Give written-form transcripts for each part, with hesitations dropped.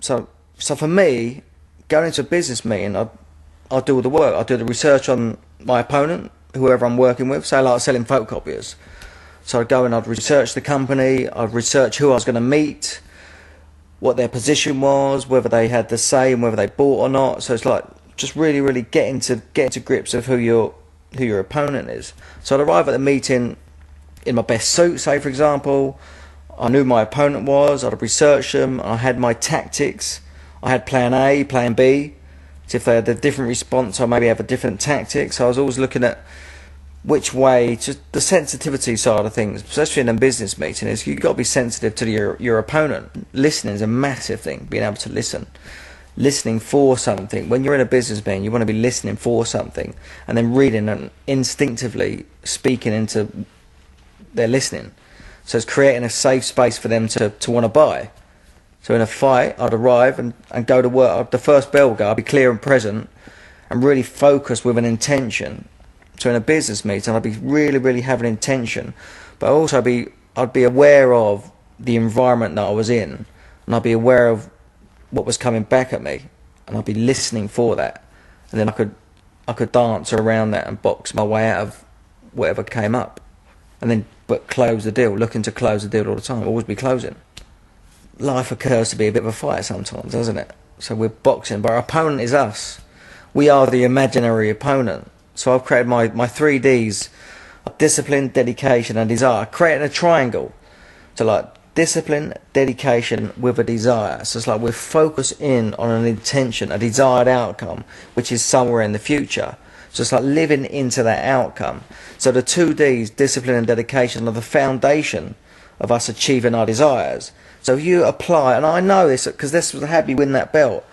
So for me, going into a business meeting, I'll do all the work. I'll do the research on my opponent, whoever I'm working with. Say like selling photocopiers. So I'd go and I'd research the company, I'd research who I was going to meet, what their position was, whether they had the say and whether they bought or not. So it's like just really getting to grips of who your opponent is. So I'd arrive at the meeting in my best suit, say for example. I knew who my opponent was, I'd research them, I had my tactics. I had plan A, plan B. So if they had a different response, I maybe have a different tactic. So I was always looking at which way, just the sensitivity side of things, especially in a business meeting, is you've got to be sensitive to your opponent. Listening is a massive thing, being able to listen. Listening for something. When you're in a business meeting, you want to be listening for something and then reading and instinctively speaking into their listening. So it's creating a safe space for them to want to buy. So in a fight, I'd arrive and go to work. The first bell would go, I'd be clear and present and really focused with an intention. So in a business meeting, I'd be really having intention, but also I'd be aware of the environment that I was in, and I'd be aware of what was coming back at me, and I'd be listening for that, and then I could dance around that and box my way out of whatever came up, and then but close the deal, looking to close the deal all the time, always be closing. Life occurs to be a bit of a fight sometimes, doesn't it? So we're boxing, but our opponent is us. We are the imaginary opponent. So I've created my 3 Ds of discipline, dedication and desire. Creating a triangle. So like discipline, dedication with a desire. So it's like we're focused in on an intention, a desired outcome, which is somewhere in the future. So it's like living into that outcome. So the 2 Ds, discipline and dedication, are the foundation of us achieving our desires. So if you apply, and I know this because this was had me win that belt,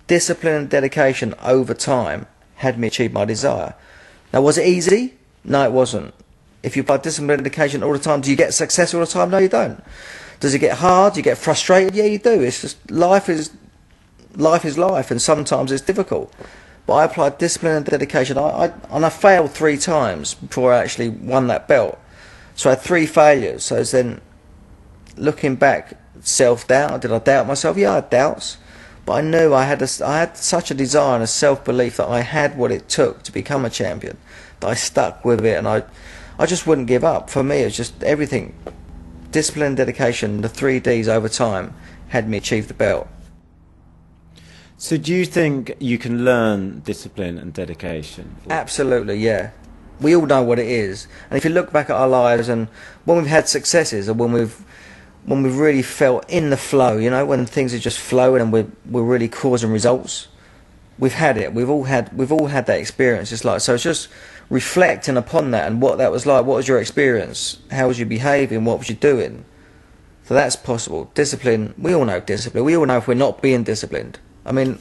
discipline and dedication over time had me achieve my desire. Now, was it easy? No, it wasn't. If you apply discipline and dedication all the time, do you get success all the time? No, you don't. Does it get hard? Do you get frustrated? Yeah, you do. It's just life is life, and sometimes it's difficult. But I applied discipline and dedication. I failed 3 times before I actually won that belt. So I had 3 failures. So it's then looking back, self-doubt. Did I doubt myself? Yeah, I had doubts. But I knew I had such a desire and a self-belief that I had what it took to become a champion, that I stuck with it, and I just wouldn't give up. For me, it's just everything. Discipline and dedication, the 3 Ds over time, had me achieve the belt. So do you think you can learn discipline and dedication? Absolutely, yeah. We all know what it is. And if you look back at our lives and when we've had successes or when we've really felt in the flow, you know, when things are just flowing and we're really causing results, we've had it. We've all had that experience. It's like, so it's just reflecting upon that and what that was like. What was your experience? How was you behaving? What was you doing? So that's possible. Discipline, we all know discipline. We all know if we're not being disciplined. I mean,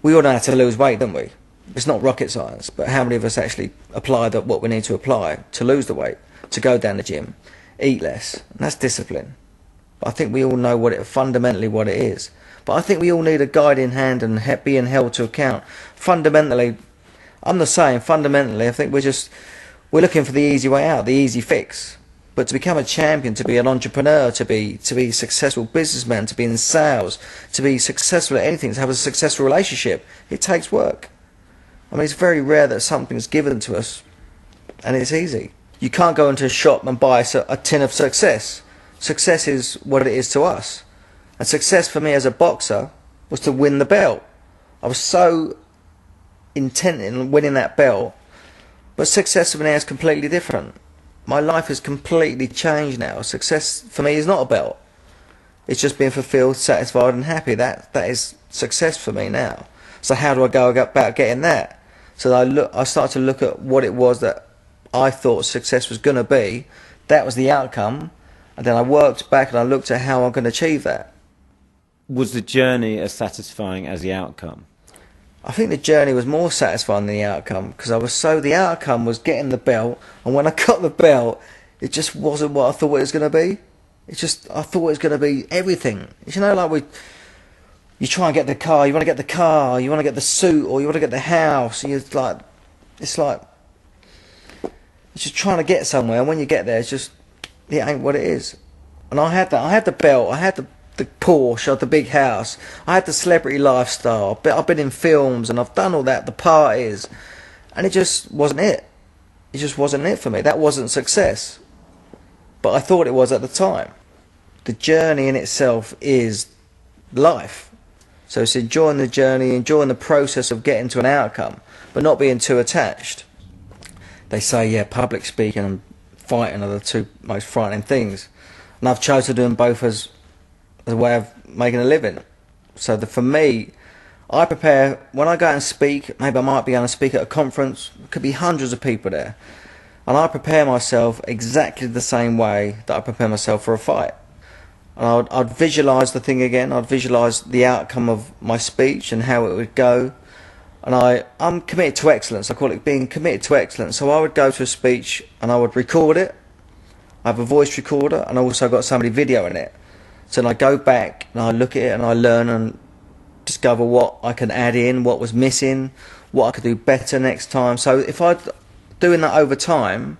we all know how to lose weight, don't we? It's not rocket science, but how many of us actually apply what we need to apply to lose the weight, to go down the gym, eat less? And that's discipline. But I think we all know fundamentally what it is. But I think we all need a guiding hand and being held to account. Fundamentally, I'm the same. Fundamentally, I think we're looking for the easy way out, the easy fix. But to become a champion, to be an entrepreneur, to be a successful businessman, to be in sales, to be successful at anything, to have a successful relationship, it takes work. I mean, it's very rare that something's given to us and it's easy. You can't go into a shop and buy a tin of success. Success is what it is to us. And success for me as a boxer was to win the belt. I was so intent in winning that belt. But success for me is completely different. My life has completely changed now. Success for me is not a belt. It's just being fulfilled, satisfied and happy. That is success for me now. So how do I go about getting that? So I started to look at what it was that I thought success was going to be. That was the outcome. And then I worked back and I looked at how I'm going to achieve that. Was the journey as satisfying as the outcome? I think the journey was more satisfying than the outcome, because the outcome was getting the belt, and when I got the belt, it just wasn't what I thought it was going to be. I thought it was going to be everything. You know, like you try and get the car, you want to get the car, you want to get the suit, or you want to get the house, and it's like just trying to get somewhere, and when you get there, it ain't what it is. And I had that. I had the belt, I had the Porsche, the big house. I had the celebrity lifestyle. But I've been in films and I've done all that, the parties, and it just wasn't it. It just wasn't it for me. That wasn't success. But I thought it was at the time. The journey in itself is life. So it's enjoying the journey, enjoying the process of getting to an outcome, but not being too attached. They say, yeah, public speaking and fighting are the two most frightening things. And I've chosen to do them both as a way of making a living. So for me, I prepare, when I go out and speak, maybe I might be going to speak at a conference, there could be hundreds of people there. And I prepare myself exactly the same way that I prepare myself for a fight. And I'd visualise the thing again, I'd visualise the outcome of my speech and how it would go. And I'm committed to excellence, I call it being committed to excellence. So I would go to a speech and I would record it. I have a voice recorder and I also got somebody videoing it. So then I go back and I look at it and I learn and discover what I can add in, what was missing, what I could do better next time. So if I'm doing that over time,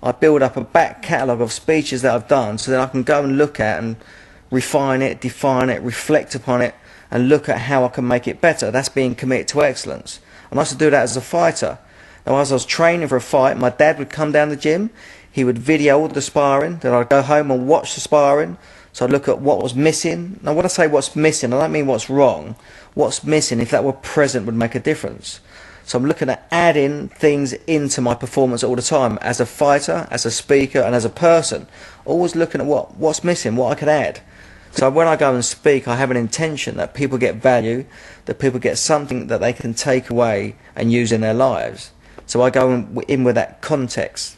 I build up a back catalogue of speeches that I've done so that I can go and look at and refine it, define it, reflect upon it and look at how I can make it better. That's being committed to excellence. And I used to do that as a fighter. Now as I was training for a fight, my dad would come down the gym, he would video all the sparring, then I'd go home and watch the sparring. So I'd look at what was missing. Now when I say what's missing, I don't mean what's wrong. What's missing, if that were present, would make a difference. So I'm looking at adding things into my performance all the time, as a fighter, as a speaker, and as a person. Always looking at what's missing, what I could add. So when I go and speak, I have an intention that people get value, that people get something that they can take away and use in their lives. So I go in with that context.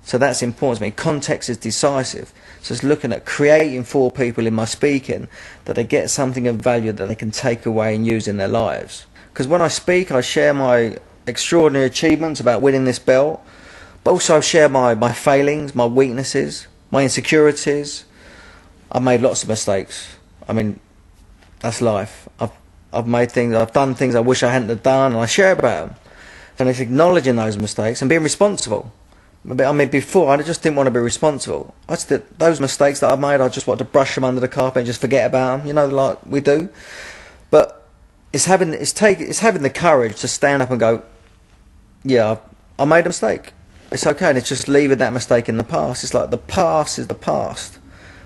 So that's important to me. Context is decisive. So it's looking at creating for people in my speaking that they get something of value that they can take away and use in their lives. Because when I speak, I share my extraordinary achievements about winning this belt, but also share my failings, my weaknesses, my insecurities. I've made lots of mistakes. I mean, that's life. I've made things, I've done things I wish I hadn't have done, and I share about them. And it's acknowledging those mistakes and being responsible. I mean, before, I just didn't want to be responsible. Those mistakes that I've made, I just wanted to brush them under the carpet and just forget about them, you know, like we do. But it's having the courage to stand up and go, yeah, I made a mistake. It's okay, and it's just leaving that mistake in the past. It's like the past is the past.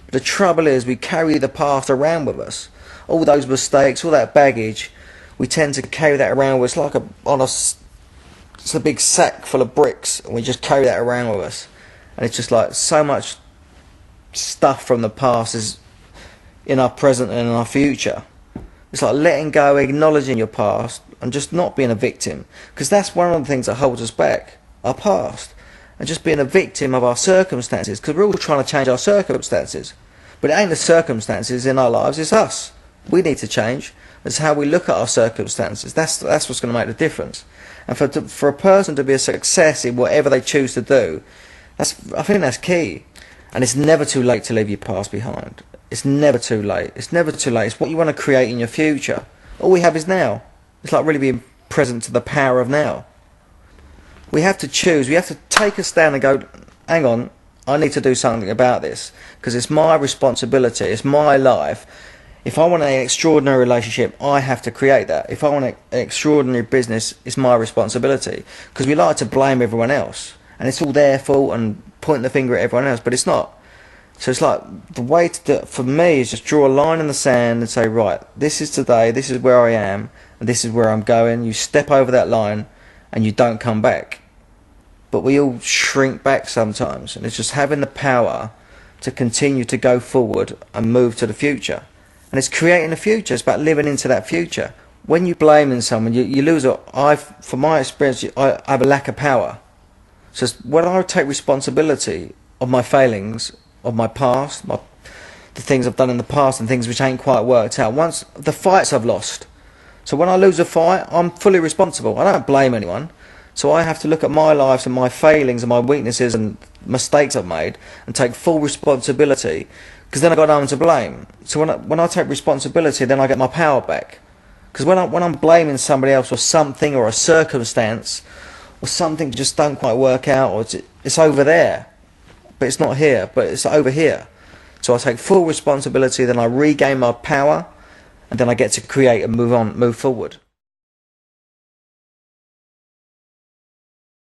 But the trouble is we carry the past around with us. All those mistakes, all that baggage, we tend to carry that around with us like it's a big sack full of bricks, and we just carry that around with us. And it's just like so much stuff from the past is in our present and in our future. It's like letting go, acknowledging your past, and just not being a victim. Because that's one of the things that holds us back, our past. And just being a victim of our circumstances. Because we're all trying to change our circumstances. But it ain't the circumstances in our lives, it's us. We need to change. It's how we look at our circumstances. That's what's going to make the difference. And for a person to be a success in whatever they choose to do, I think that's key. And it's never too late to leave your past behind. It's never too late. It's never too late. It's what you want to create in your future. All we have is now. It's like really being present to the power of now. We have to choose. We have to take a stand and go, hang on, I need to do something about this. Because it's my responsibility. It's my life. If I want an extraordinary relationship, I have to create that. If I want an extraordinary business, it's my responsibility. Because we like to blame everyone else. And it's all their fault and point the finger at everyone else. But it's not. So it's like the way to do it for me is just draw a line in the sand and say, right, this is today, this is where I am, and this is where I'm going. You step over that line and you don't come back. But we all shrink back sometimes, and it's just having the power to continue to go forward and move to the future. And it's creating a future. It's about living into that future. When you blame someone, you lose it. From my experience, I have a lack of power. So when I take responsibility of my failings, of my past, the things I've done in the past and things which ain't quite worked out. Once the fights I've lost. So when I lose a fight, I'm fully responsible. I don't blame anyone. So I have to look at my life and my failings and my weaknesses and mistakes I've made and take full responsibility, because then I've got no one to blame. So when I take responsibility, then I get my power back. Because when I'm blaming somebody else or something or a circumstance or something just don't quite work out, or it's over there. But it's not here, but it's over here. So I take full responsibility, then I regain my power, and then I get to create and move forward.